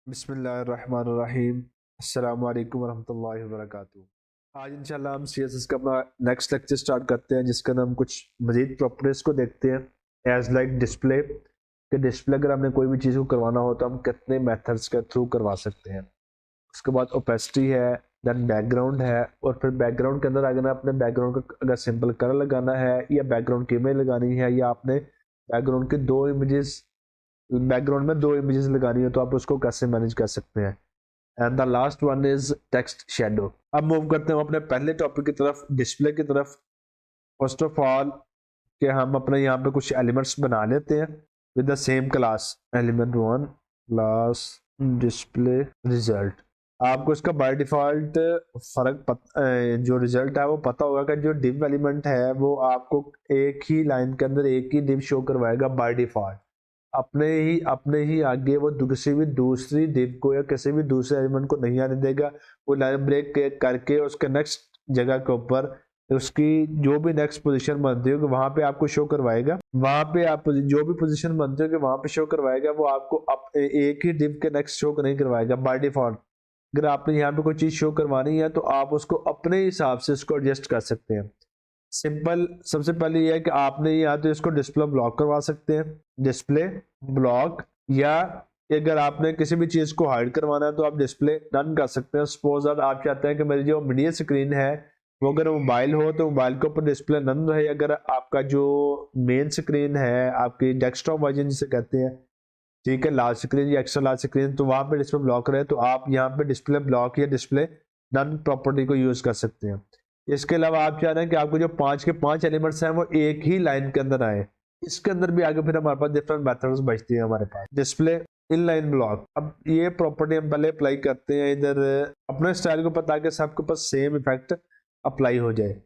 बिस्मिल्लाहिर्रहमानिर्रहीम। अस्सलाम वालेकुम वरहमतुल्लाहि वबरकातुहू। आज इंशाल्लाह हम CSS का अपना नेक्स्ट लेक्चर स्टार्ट करते हैं, जिसका नाम कुछ मज़ीद प्रॉपर्टीज़ को देखते हैं। एज लाइक डिस्प्ले कि डिस्प्ले अगर हमने कोई भी चीज़ को करवाना हो तो हम कितने मेथड्स के थ्रू करवा सकते हैं। उसके बाद ओपेसिटी है, देन बैकग्राउंड है, और फिर बैकग्राउंड के अंदर अगर अपने बैकग्राउंड का अगर सिंपल कलर लगाना है या बैकग्राउंड की इमेज लगानी है या आपने बैकग्राउंड में दो इमेजेस लगानी है तो आप उसको कैसे मैनेज कर सकते हैं। And the last one is text shadow. अब मूव करते हैं अपने पहले टॉपिक की तरफ, डिस्प्ले की तरफ। फर्स्ट ऑफ ऑल कि हम अपने यहाँ पे कुछ एलिमेंट्स बना लेते हैं with the same class. Element one class display result. आपको इसका बाय डिफॉल्ट जो रिजल्ट है वो पता होगा कि जो डिव एलिमेंट है वो आपको एक ही लाइन के अंदर एक ही डिव शो करवाएगा बाय डिफॉल्ट। अपने ही आगे वो किसी भी दूसरी डिव को या किसी भी दूसरे एलिमेंट को नहीं आने देगा। वो लाइन ब्रेक करके उसके नेक्स्ट जगह के ऊपर उसकी जो भी नेक्स्ट पोजीशन बनती होगी वहां पे आपको शो करवाएगा। वहां पे आप जो भी पोजीशन बनती होगी वहां पे शो करवाएगा। वो आपको एक ही डिव के नेक्स्ट शो नहीं करवाएगा बाय डिफॉल्ट। अगर आपने यहाँ पे कोई चीज शो करवानी है तो आप उसको अपने हिसाब से उसको एडजस्ट कर सकते हैं। सिंपल सबसे पहले यह है कि आपने या तो इसको डिस्प्ले ब्लॉक करवा सकते हैं, डिस्प्ले ब्लॉक, या अगर आपने किसी भी चीज को हाइड करवाना है तो आप डिस्प्ले नन कर सकते हैं। सपोज आप चाहते हैं कि मेरी जो मीडिया स्क्रीन है वो अगर मोबाइल हो तो मोबाइल के ऊपर डिस्प्ले नन रहे। अगर आपका जो मेन स्क्रीन है आपकी डेस्कटॉप वर्जन जिसे कहते हैं, ठीक है, लार्ज स्क्रीन या एक्स्ट्रा लार्ज स्क्रीन, तो वहां पे डिस्प्ले ब्लॉक रहे तो आप यहाँ पे डिस्प्ले ब्लॉक या डिस्प्ले नन प्रॉपर्टी को यूज कर सकते हैं। इसके अलावा आप चाह रहे हैं कि आपको जो 5 के 5 एलिमेंट्स हैं वो एक ही लाइन के अंदर आए। इसके अंदर भी आगे फिर हमारे पास डिफरेंट मेथड्स बचती है हमारे पास। Display inline block. अब ये प्रॉपर्टी हम पहले अप्लाई करते हैं इधर अपने स्टाइल को पता के सबके पास सेम इफेक्ट अप्लाई हो जाए।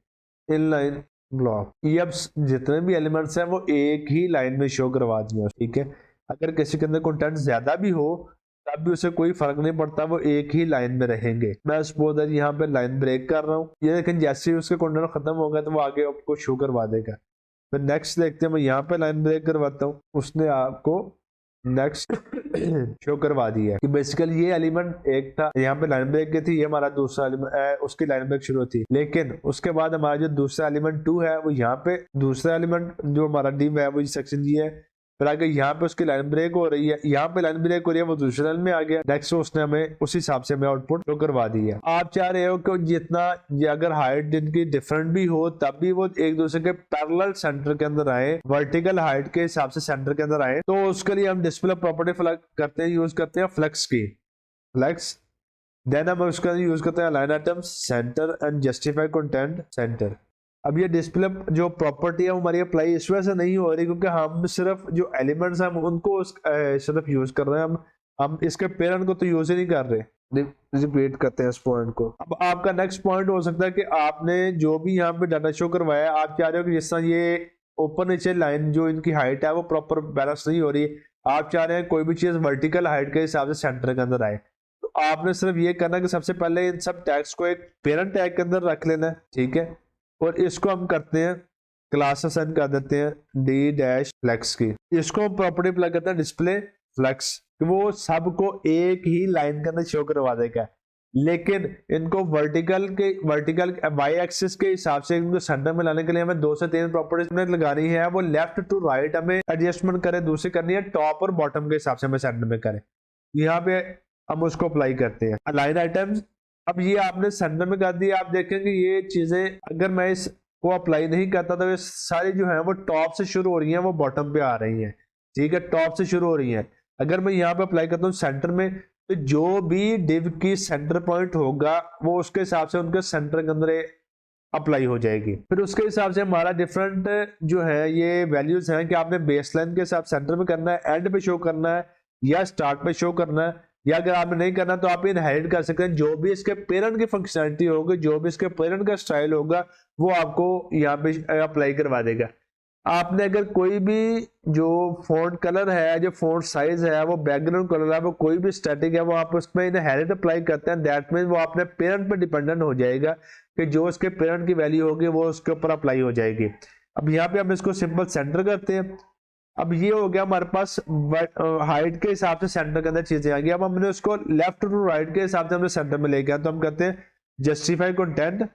इनलाइन ब्लॉक, ये अब जितने भी एलिमेंट्स हैं वो एक ही लाइन में शो करवा दिए, ठीक है। अगर किसी के अंदर कंटेंट ज्यादा भी हो तब भी उसे कोई फर्क नहीं पड़ता, वो एक ही लाइन में रहेंगे। मैं सपोज यहाँ पे लाइन ब्रेक कर रहा हूँ, ये लेकिन जैसे ही उसके कंटेंट खत्म होगा तो वो आगे आपको शो करवा देगा। फिर नेक्स्ट देखते हैं, मैं यहाँ पे लाइन ब्रेक करवाता हूँ, उसने आपको नेक्स्ट शो करवा दिया कि बेसिकली ये एलिमेंट एक था, यहाँ पे लाइन ब्रेक की थी, ये हमारा दूसरा एलिमेंट उसकी लाइन ब्रेक शुरू थी। लेकिन उसके बाद हमारा जो दूसरा एलिमेंट 2 है वो यहाँ पे दूसरा एलिमेंट जो हमारा डिव है वो सेक्शन जी है। फिर आगे यहाँ पे उसकी लाइन ब्रेक हो रही है, यहाँ पे लाइन ब्रेक हो रही है, वो दूसरे लाइन में आ गया। नेक्स्ट उसने हमें उस हिसाब से हमें आउटपुट शो करवा दी है। आप चाह रहे हो कि जितना अगर हाइट इनकी डिफरेंट भी हो तब भी वो एक दूसरे के पैरेलल सेंटर के अंदर आए, वर्टिकल हाइट के हिसाब से सेंटर के अंदर आए, तो उसके लिए हम डिस्प्ले प्रॉपर्टी करते हैं, यूज करते हैं फ्लेक्स की। फ्लेक्स, देन हम उसका यूज करते हैं line items centre and justify content centre. अब ये डिस्प्ले जो प्रॉपर्टी है हमारी अप्लाई इस वजह से नहीं हो रही क्योंकि हम सिर्फ जो एलिमेंट्स हैं उनको सिर्फ यूज कर रहे हैं। हम इसके पेरेंट को तो यूज ही नहीं कर रहे। रिपीट करते हैं इस पॉइंट को। अब आपका नेक्स्ट पॉइंट हो सकता है कि आपने जो भी यहाँ पे डाटा शो करवाया, आप चाह रहे हो कि जिस तरह ये ऊपर नीचे लाइन जो इनकी हाइट है वो प्रॉपर बैलेंस नहीं हो रही, आप चाह रहे हैं कोई भी चीज वर्टिकल हाइट के हिसाब से सेंटर के अंदर आए, तो आपने सिर्फ ये करना कि सबसे पहले इन सब टैग्स को एक पेरेंट टैग के अंदर रख लेना है, ठीक है। और इसको हम करते हैं क्लास असाइन कर देते हैं डी डैश फ्लेक्स की। इसको हम प्रॉपर्टी अप्लाई करते हैं डिस्प्ले फ्लेक्स, कि वो सबको एक ही लाइन के अंदर शो करवा देगा। लेकिन इनको वर्टिकल वाई एक्सिस के हिसाब से इनको सेंटर में लाने के लिए हमें 2 से 3 प्रॉपर्टीज लगानी है। वो लेफ्ट टू राइट हमें एडजस्टमेंट करे, दूसरी करनी है टॉप और बॉटम के हिसाब से हमें सेंटर में करें। यहाँ पे हम उसको अप्लाई करते हैं लाइन आइटम्स। अब ये आपने सेंटर में कर दिया, आप देखेंगे ये चीजें अगर मैं इसको अप्लाई नहीं करता तो ये सारी जो है वो टॉप से शुरू हो रही है, वो बॉटम पे आ रही है, ठीक है, टॉप से शुरू हो रही है। अगर मैं यहाँ पे अप्लाई करता हूँ सेंटर में, तो जो भी डिव की सेंटर पॉइंट होगा वो उसके हिसाब से उनके सेंटर के अंदर अप्लाई हो जाएगी। फिर उसके हिसाब से हमारा डिफरेंट जो है ये वैल्यूज हैं कि आपने बेस लाइन के हिसाब सेंटर में करना है, एंड पे शो करना है, या स्टार्ट पे शो करना है, या अगर आपने नहीं करना तो आप इनहेरिट कर सकते हैं। जो भी इसके पेरेंट की फंक्शनैलिटी होगी, जो भी इसके पेरेंट का स्टाइल होगा वो आपको यहाँ पे अप्लाई करवा देगा। आपने अगर कोई भी जो फॉन्ट कलर है, जो फॉन्ट साइज है, वो बैकग्राउंड कलर है, वो कोई भी स्टैटिक है, वो आप उसमें इनहेरिट अप्लाई करते हैं, दैट मीन वो अपने पेरेंट पे डिपेंडेंट हो जाएगा कि जो उसके पेरेंट की वैल्यू होगी वो उसके ऊपर अप्लाई हो जाएगी। अब यहाँ पे हम इसको सिंपल सेंटर करते हैं। अब ये हो गया हमारे पास हाइट के हिसाब से सेंटर के अंदर चीजें आ गई। अब हमने उसको लेफ्ट टू राइट के हिसाब से हमने सेंटर में लेके आया, तो हम कहते हैं जस्टिफाई कंटेंट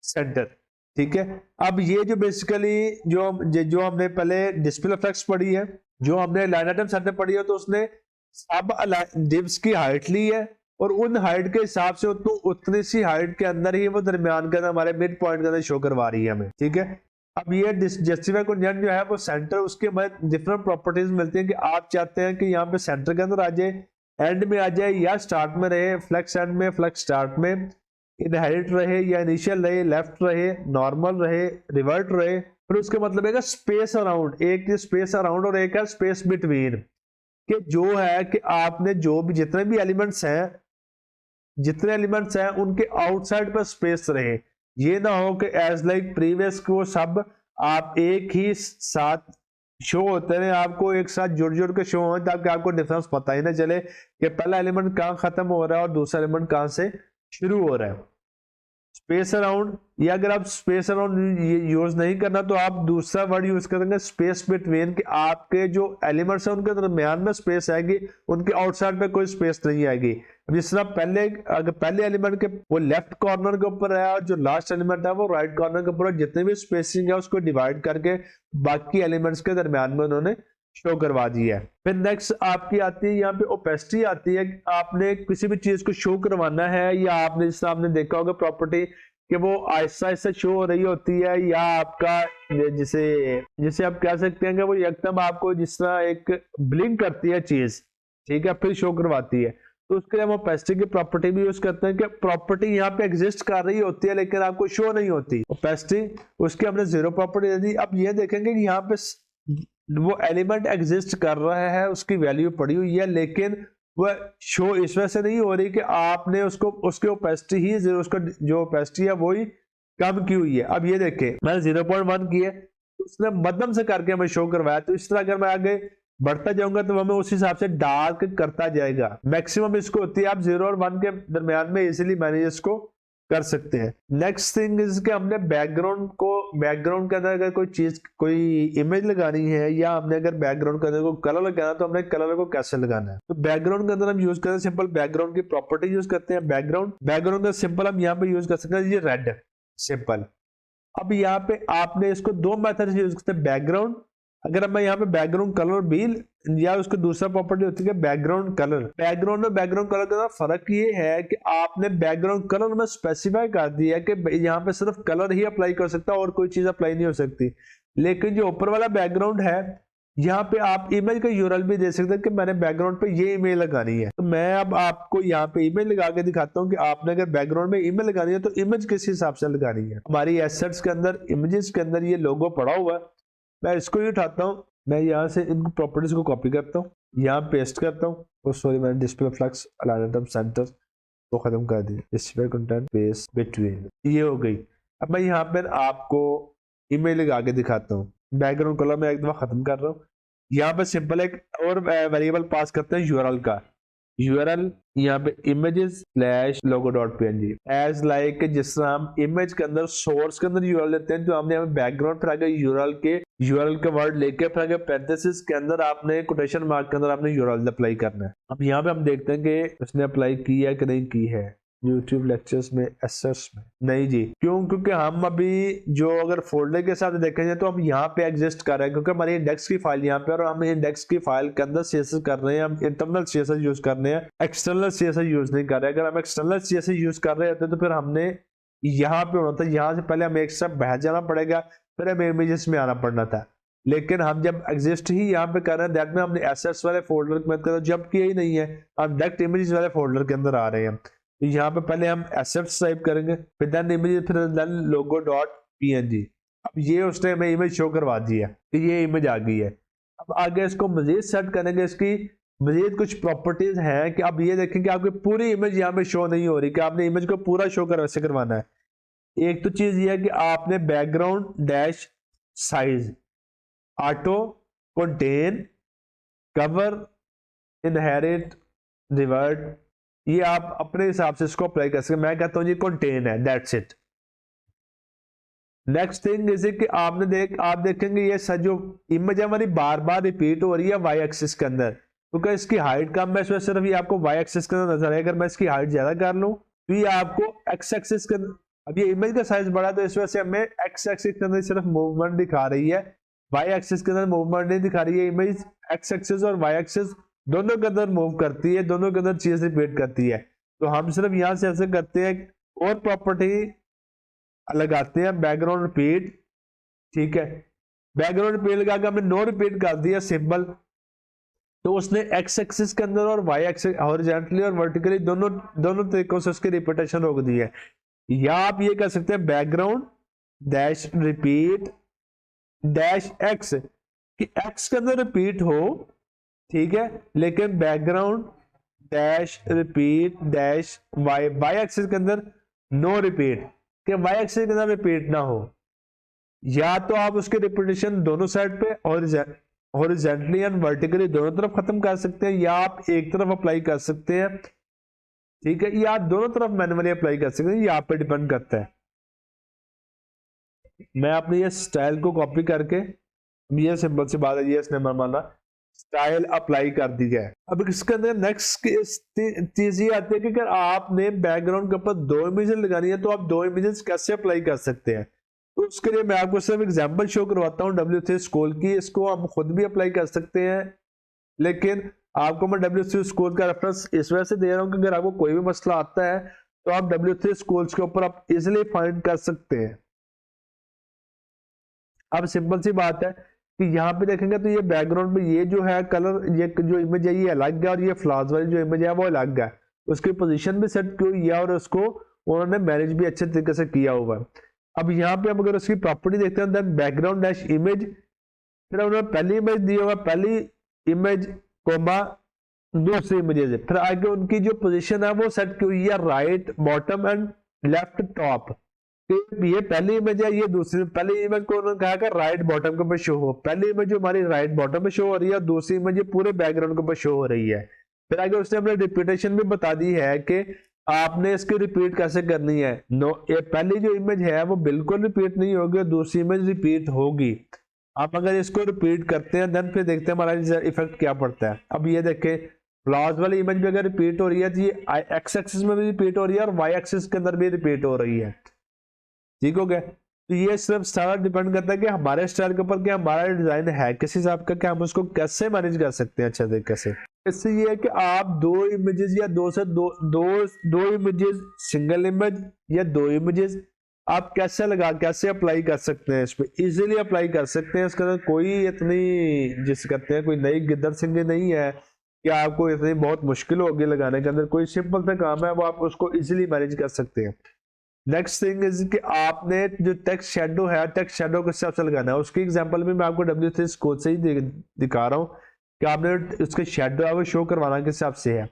सेंटर। ठीक है, अब ये जो बेसिकली जो हमने पहले डिस्प्ले इफेक्ट्स पढ़ी है, जो हमने लाइन आइटम सेंटर पढ़ी है, तो उसने सब डिव्स की हाइट ली है और उन हाइट के हिसाब से तो उतनी सी हाइट के अंदर ही वो दरमियान के अंदर हमारे मिड पॉइंट के अंदर शो करवा रही है हमें। ठीक है, अब ये जस्टिफाई कंटेंट जो है वो सेंटर, उसके बाद डिफरेंट प्रॉपर्टीज मिलती हैं कि आप चाहते हैं कि यहाँ पे सेंटर के अंदर आ जाए, एंड में आ जाए, या स्टार्ट में रहे, फ्लेक्स एंड में, फ्लेक्स स्टार्ट में, इनहेरिट रहे या इनिशियल रहे, लेफ्ट रहे, नॉर्मल रहे, रिवर्ट रहे। फिर उसके मतलब है स्पेस अराउंड, एक स्पेस अराउंड और एक है स्पेस बिटवीन, कि जो है कि आपने जो भी जितने भी एलिमेंट्स हैं उनके आउटसाइड पर स्पेस रहे। ये ना हो कि एज लाइक प्रीवियस को सब आप एक ही साथ शो होते हैं, आपको एक साथ जुड़ के शो हो, ताकि आपको डिफरेंस पता ही ना चले कि पहला एलिमेंट कहां खत्म हो रहा है और दूसरा एलिमेंट कहां से शुरू हो रहा है। स्पेस अराउंड, या अगर आप स्पेस अराउंड यूज नहीं करना तो आप दूसरा वर्ड यूज करेंगे स्पेस बिटवीन, कि आपके जो एलिमेंट्स हैं उनके दरमियान में स्पेस आएगी, उनके आउटसाइड पे कोई स्पेस नहीं आएगी। जिस तरह अगर पहले एलिमेंट के वो लेफ्ट कॉर्नर के ऊपर है और जो लास्ट एलिमेंट है वो राइट कॉर्नर के ऊपर, जितने भी स्पेसिंग है उसको डिवाइड करके बाकी एलिमेंट्स के दरमियान में उन्होंने शो करवा दिया है। फिर नेक्स्ट आपकी आती है यहाँ पे ओपेसिटी आती है। आपने किसी भी चीज को शो करवाना है, या आपने जिस आपने देखा होगा प्रॉपर्टी कि वो आहिस्ता आहिस्ता शो हो रही होती है, या आपका जिसे आप कह सकते हैं कि वो एकदम आपको जिस तरह एक ब्लिंक करती है चीज, ठीक है, फिर शो करवाती है, तो उसके लिए हम ओपेसिटी की प्रॉपर्टी भी यूज करते हैं कि प्रॉपर्टी यहाँ पे एग्जिस्ट कर रही होती है लेकिन आपको शो नहीं होती। ओपेसिटी उसकी हमने 0 प्रॉपर्टी दे दी। अब ये देखेंगे कि यहाँ पे वो एलिमेंट एग्जिस्ट कर रहा है, उसकी वैल्यू पड़ी हुई है, लेकिन वह शो इस वजह से नहीं हो रही कि आपने उसके ओपेसिटी ही उसका जो ओपेसिटी है वही कम की हुई है। अब ये देखें मैंने 0.1 की है, तो उसने मध्यम से करके हमें शो करवाया, तो इस तरह अगर मैं आगे बढ़ता जाऊंगा तो हमें उस हिसाब से डार्क करता जाएगा। मैक्सिमम इसको होती है, आप 0 और 1 के दरमियान में इजिली मैनेज इसको कर सकते हैं। नेक्स्ट थिंग इज कि हमने बैकग्राउंड के अंदर अगर कोई इमेज लगानी है, या हमने अगर बैकग्राउंड के अंदर कोई कलर लगाना, तो हमने कलर को कैसे लगाना है। तो बैकग्राउंड के अंदर हम यूज करते हैं सिंपल बैकग्राउंड की प्रॉपर्टी यूज करते हैं। बैकग्राउंड का सिंपल हम यहाँ पे यूज कर सकते हैं, ये रेड सिंपल। अब यहाँ पे आपने इसको 2 मेथड से यूज करते हैं। बैकग्राउंड, अगर मैं यहाँ पे बैकग्राउंड कलर भी, या उसको दूसरा प्रॉपर्टी होती है बैकग्राउंड कलर। बैकग्राउंड और बैकग्राउंड कलर का फर्क ये है कि आपने बैकग्राउंड कलर में स्पेसिफाई कर दिया है कि यहाँ पे सिर्फ कलर ही अप्लाई कर सकता है और कोई चीज अप्लाई नहीं हो सकती। लेकिन जो ऊपर वाला बैकग्राउंड है, यहाँ पे आप इमेज का यूआरएल भी दे सकते हैं कि मैंने बैकग्राउंड पे ये इमेज लगानी है। तो मैं अब आपको यहाँ पे इमेज लगा के दिखाता हूँ कि आपने अगर बैकग्राउंड में इमेज लगानी है तो इमेज किस हिसाब से लगानी है। हमारी एसेट्स के अंदर, इमेजेस के अंदर ये लोगो पड़ा हुआ है, मैं इसको ही उठाता हूँ, मैं यहाँ से इन प्रॉपर्टीज को कॉपी करता हूँ, यहाँ पेस्ट करता हूँ, सॉरी मैंने display flux align item centre तो खत्म कर दिया, डिस्प्ले कंटेंट स्पेस बिटवीन, ये हो गई। अब मैं यहाँ पर आपको इमेज लगा के दिखाता हूँ। बैकग्राउंड कलर में एक दफा खत्म कर रहा हूँ। यहाँ पे सिंपल एक और वेरिएबल पास करते हैं यूआरएल का। यूआरएल यहाँ पे images/logo.png एज लाइक, जिस तरह हम इमेज के अंदर सोर्स के अंदर यूआरएल लेते हैं, तो हमने यहाँ पे बैकग्राउंड फिर आगे यूआरएल के वर्ड लेके फिर आगे पैरेंथेसिस के अंदर आपने कोटेशन मार्क के अंदर आपने यूआरएल अप्लाई करना है। अब यहाँ पे हम देखते हैं कि उसने अप्लाई की है कि नहीं की है। YouTube लेक्चर्स में, एसेट्स में नहीं जी, क्यों? क्योंकि हम अभी जो अगर फोल्डर के साथ देखेंगे तो हम यहाँ पे एग्जिस्ट कर रहे हैं, क्योंकि हमारी इंडेक्स की फाइल यहाँ पे, और हम इंडेक्स की फाइल के अंदर CSS कर रहे हैं, हम इंटरनल CSS यूज कर रहे हैं, एक्सटर्नल CSS यूज नहीं कर रहे हैं। अगर हम एक्सटर्नल CSS यूज कर रहे होते तो फिर हमने यहाँ पे होना था, यहाँ से पहले हमें एक स्टेप बह जाना पड़ेगा, फिर हमें इमेजेस में आना पड़ना था। लेकिन हम जब एग्जिस्ट ही यहाँ पे कर रहे हैं, दैट में हमने एसेट्स वाले फोल्डर में जब किया ही नहीं है, हम डायरेक्ट इमेजेस वाले फोल्डर के अंदर आ रहे हैं। तो यहाँ पे पहले हम एसेट्स टाइप करेंगे, फिर देन इमेज, फिर देन logo.png। अब ये उसने हमें इमेज शो करवा दी है कि ये इमेज आ गई है। अब आगे इसको मजीद सेट करेंगे, इसकी मजीद कुछ प्रॉपर्टीज हैं कि अब ये देखें कि आपकी पूरी इमेज यहाँ पे शो नहीं हो रही, कि आपने इमेज को पूरा शो कर वैसे करवाना है। एक तो चीज ये है कि आपने background dash size, auto, contain, cover, inherit, revert, ये आप अपने हिसाब से इसको अप्लाई कर सकते हैं। मैं कहता हूं जी कंटेन है, दैट्स इट। नेक्स्ट थिंग जैसे कि आप देखेंगे ये जो इमेज है हमारी बार बार रिपीट हो रही है वाई एक्सिस के अंदर, क्योंकि इसकी हाइट कम है, इसमें सिर्फ ये आपको वाई एक्सिस के अंदर नजर आए। अगर मैं इसकी हाइट ज्यादा कर लूं तो ये आपको एक्स एक्सिस के अंदर, अब ये इमेज का साइज बड़ा तो इस वजह से हमें एक्स एक्सिस के अंदर सिर्फ मूवमेंट दिखा रही है, वाई एक्सिस के अंदर मूवमेंट नहीं दिखा रही है। इमेज एक्स एक्सिस और वाई एक्सिस दोनों के अंदर मूव करती है, दोनों के अंदर चीज रिपीट करती है। तो हम सिर्फ यहां से ऐसे करते हैं और प्रॉपर्टी लगाते हैं बैकग्राउंड रिपीट, ठीक है। बैकग्राउंड रिपीट लगा के हमने नो रिपीट कर दिया सिंबल, तो उसने एक्स एक्सिस के अंदर और वाई एक्सिस हॉरिजॉन्टली और वर्टिकली दोनों तरीकों से उसकी रिपीटेशन रोक दी है। या आप ये कर सकते हैं background dash repeat dash X, कि एक्स के अंदर रिपीट हो, ठीक है, लेकिन background dash repeat dash Y, Y axis के अंदर नो रिपीट, कि वाई एक्सिस के अंदर रिपीट ना हो। या तो आप उसके रिपीटेशन दोनों साइड पे हॉरिजॉन्टली एंड वर्टिकली दोनों तरफ खत्म कर सकते हैं, या आप एक तरफ अप्लाई कर सकते हैं, ठीक है, या आप दोनों तरफ मैन्युअली अप्लाई कर सकते हैं, ये आप पे डिपेंड करता है। मैं अपने ये स्टाइल को कॉपी करके, ये सिंपल सी बात है, ये इसने माना स्टाइल अप्लाई कर दी है। अब इसके अंदर नेक्स्ट चीज ये आती है कि अगर आपने बैकग्राउंड के ऊपर 2 इमेजेस लगानी है तो आप 2 इमेजेस कैसे अप्लाई कर सकते हैं। तो उसके लिए मैं आपको सिर्फ एग्जांपल शो करवाता हूँ W3 स्कूल की, इसको हम खुद भी अप्लाई कर सकते हैं, लेकिन आपको मैं W3 स्कूल का रेफरेंस इस वजह से दे रहा हूँ कि अगर आपको कोई भी मसला आता है तो आप W3 स्कूल्स के ऊपर आप इजिली फाइंड कर सकते हैं। अब सिंपल सी बात है कि यहाँ पे देखेंगे तो ये बैकग्राउंड में ये जो है कलर, ये जो इमेज है ये अलग है, और ये फ्लावर्स वाली जो इमेज है वो अलग है। उसकी पोजीशन भी सेट की हुई है और उसको उन्होंने मैनेज भी अच्छे तरीके से किया हुआ है। अब यहाँ पे हम अगर उसकी प्रॉपर्टी देखते हैं, देन बैकग्राउंड डैश इमेज, फिर उन्होंने पहली इमेज दी होगा, पहली इमेज कोमा दूसरी इमेजेस, फिर आगे उनकी जो पोजीशन है वो सेट की हुई है right bottom and left top. ये पहली इमेज है, ये दूसरी, पहली इमेज को उन्होंने कहा कि राइट बॉटम के ऊपर शो हो, पहली इमेज जो हमारी राइट बॉटम पे शो हो रही है, दूसरी इमेज ये पूरे बैकग्राउंड के ऊपर शो हो रही है। फिर आगे उसने अपने रिपीटेशन भी बता दी है कि आपने इसकी रिपीट कैसे करनी है। ये पहली जो इमेज है वो बिल्कुल रिपीट नहीं होगी और दूसरी इमेज रिपीट होगी। आप अगर इसको रिपीट करते हैं देन फिर देखते हैं हमारा इफेक्ट क्या पड़ता है। अब ये देखें फ्लावर्स वाली इमेज भी अगर रिपीट हो रही है तो ये एक्स एक्सिस में भी रिपीट हो रही है और वाई एक्सिस के अंदर भी रिपीट हो रही है, ठीक हो गया। तो ये सिर्फ सारा डिपेंड करता है कि हमारे स्टाइल के ऊपर, कि हमारा डिजाइन है किस हिसाब का, कि हम उसको कैसे मैनेज कर सकते हैं अच्छे तरीके से। इससे ये है कि आप 2 इमेजेस या दो इमेजेस, सिंगल इमेज या 2 इमेजेस आप कैसे अप्लाई कर सकते हैं, इस पे इजीली अप्लाई कर सकते हैं। इसके अंदर कोई इतनी जिस करते हैं कोई नई गिद्दर सिंगी नहीं है कि आपको इतनी बहुत मुश्किल होगी लगाने के अंदर, कोई सिंपल सा काम है वो आप उसको इजीली मैनेज कर सकते हैं। नेक्स्ट थिंग इज कि आपने जो टेक्स्ट शेडो है, टेक्स्ट शेडो किस हिसाब से लगाना है, उसकी एग्जांपल भी मैं आपको W3 कोड से ही दिखा रहा हूँ कि आपने उसके शेडो है वो शो करवाना किस हिसाब से है।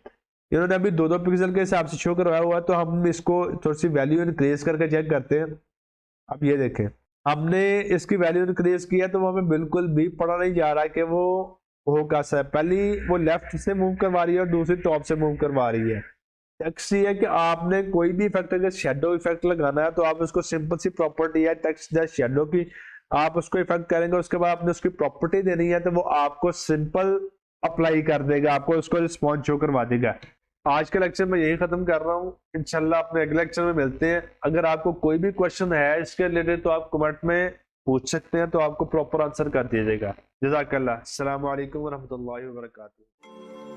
इन्होंने अभी 2-2 पिक्सल के हिसाब से शो करवाया हुआ है, तो हम इसको थोड़ी सी वैल्यू इंक्रीज करके चेक करते हैं। अब ये देखें हमने इसकी वैल्यू इंक्रीज की है तो वो हमें बिल्कुल भी पता नहीं जा रहा है कि वो हो कैसा है। पहली वो लेफ्ट से मूव करवा रही है और दूसरी टॉप से मूव करवा रही है। टेक्स्ट ये है कि आपने कोई भी इफेक्ट अगर शेडो इफेक्ट लगाना है तो आप उसको सिंपल सी प्रॉपर्टी है टेक्स्ट या शेडो की, आप उसको इफेक्ट करेंगे, उसके बाद आपने उसकी प्रॉपर्टी देनी है तो वो आपको सिंपल अप्लाई कर देगा, आपको उसको रिस्पॉन्स शो करवा देगा। आज के लेक्चर में यही खत्म कर रहा हूँ, इंशाल्लाह अपने अगले लेक्चर में मिलते हैं। अगर आपको कोई भी क्वेश्चन है इसके रिलेटेड तो आप कमेंट में पूछ सकते हैं, तो आपको प्रॉपर आंसर कर दिया जाएगा। जज़ाकल्लाह, अस्सलाम वालेकुम व रहमतुल्लाहि व बरकातुहू।